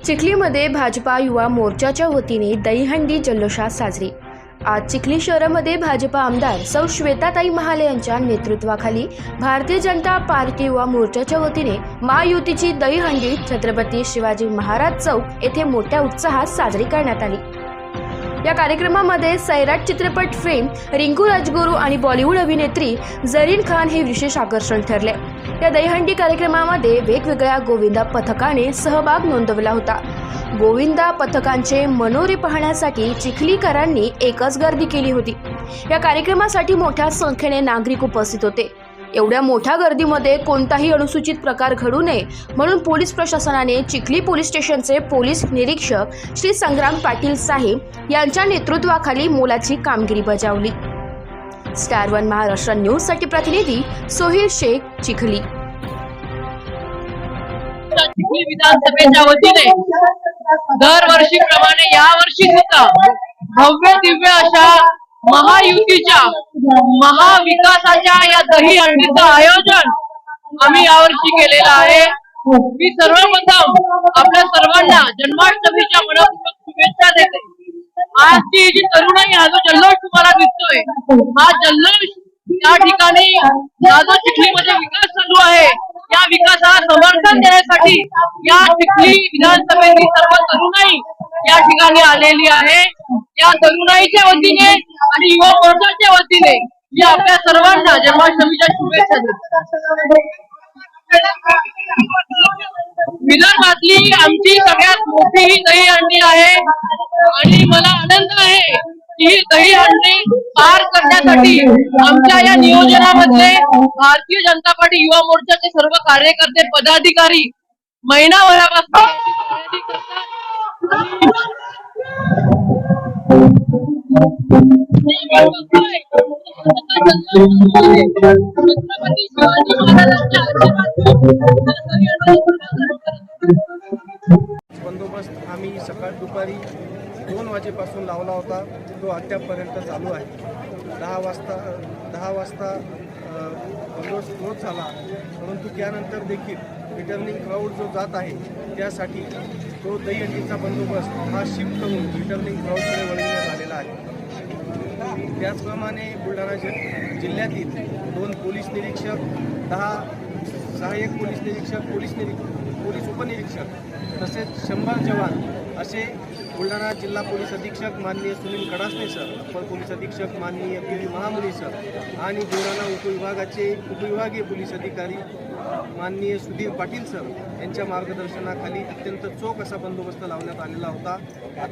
चिखलीमध्ये भाजपा युवा मोर्चाच्या वतीने दहीहंडी जल्लोषात साजरी। आज चिखली शहरामध्ये भाजपा आमदार सौ श्वेताताई महाले यांच्या नेतृत्वाखाली भारतीय जनता पार्टी युवा मोर्चाच्या वतीने महायुतीची दहीहंडी छत्रपती शिवाजी महाराज चौक येथे मोठ्या उत्साहात साजरी करण्यात आली। या कार्यक्रमामध्ये सैराट चित्रपट फेम रिंकू राजगुरू आणि बॉलिवूड अभिनेत्री जरीन खान हे विशेष आकर्षण ठरले। या दहीहंडी कार्यक्रमामध्ये वेगवेगळ्या गोविंदा पथकाने सहभाग नोंदवला होता। गोविंदा पथकांचे मनोरे पाहण्यासाठी चिखलीकरांनी एकच गर्दी केली होती। या कार्यक्रमासाठी मोठ्या संख्येने नागरिक उपस्थित होते। एवढ्या मोठ्या गर्दीमध्ये कोणताही अनुचित प्रकार घडू नये म्हणून पोलीस प्रशासनाने चिखली पोलीस स्टेशनचे पोलीस निरीक्षक श्री संग्राम पाटील साहेब यांच्या नेतृत्वाखाली मोलाची कामगिरी बजावली। स्टार वन महाराष्ट्र न्यूज साठी प्रतिनिधी सोहेल शेख, चिखली। चिखली विधानसभेच्या वतीने दरवर्षीप्रमाणे यावर्षी सुद्धा भव्य दिव्य अशा महायुतीच्या महाविकासाच्या या दहीहंडीचं आयोजन आम्ही यावर्षी केलेलं आहे। मी सर्वप्रथम आपल्या सर्वांना जन्माष्टमीच्या मनपूर्वक शुभेच्छा देते। आजची जी तरुणाई हा जो जल्लोष तुम्हाला दिसतोय, हा जल्लोष या ठिकाणी हा जो चिखलीमध्ये विकास चालू आहे, या विकासाला समर्थन देण्यासाठी या चिखली विधानसभेची सर्व तरुणाई या ठिकाणी आलेली आहे। या तरुणाईच्या वतीने आणि युवा मोर्चाच्या वतीने मी आपल्या सर्वांना जन्माष्टमीच्या शुभेच्छा देतो। विदर्भातली आमची सगळ्यात मोठी ही दहीहंडी आहे आणि मला आनंद आहे की ही दहीहंडी पार करण्यासाठी आमच्या या नियोजनामध्ये भारतीय जनता पार्टी युवा मोर्चाचे सर्व कार्यकर्ते पदाधिकारी महिनाभरापासून तयारी करतात। बंदोबस्त आम्ही सकाळ दुपारी 2 वाजेपासून लावला होता, तो अद्यापपर्यंत चालू आहे। 10 वाजता बंदोबस्त क्लोज झाला, परंतु त्यानंतर देखील रिटर्निंग क्राऊड जो जात आहे त्यासाठी तो दहीहंडीचा बंदोबस्त हा शिफ्ट होऊन रिटर्निंग क्राऊडकडे वळविण्यात आलेला आहे। त्याचप्रमाणे बुलढाणा जिल्ह्यातील 2 पोलीस निरीक्षक, 10 सहाय्यक पोलीस निरीक्षक, पोलीस उपनिरीक्षक तसेच 100 जवान असे बुलढाणा जिल्हा पोलीस अधीक्षक माननीय सुनील कडासने सर, अपर पोलीस अधीक्षक माननीय पी महामुनी सर आणि बुलढाणा उपविभागाचे उपविभागीय पोलीस अधिकारी माननीय सुधीर पाटील सर यांच्या मार्गदर्शनाखाली अत्यंत चोख असा बंदोबस्त लावण्यात आलेला होता।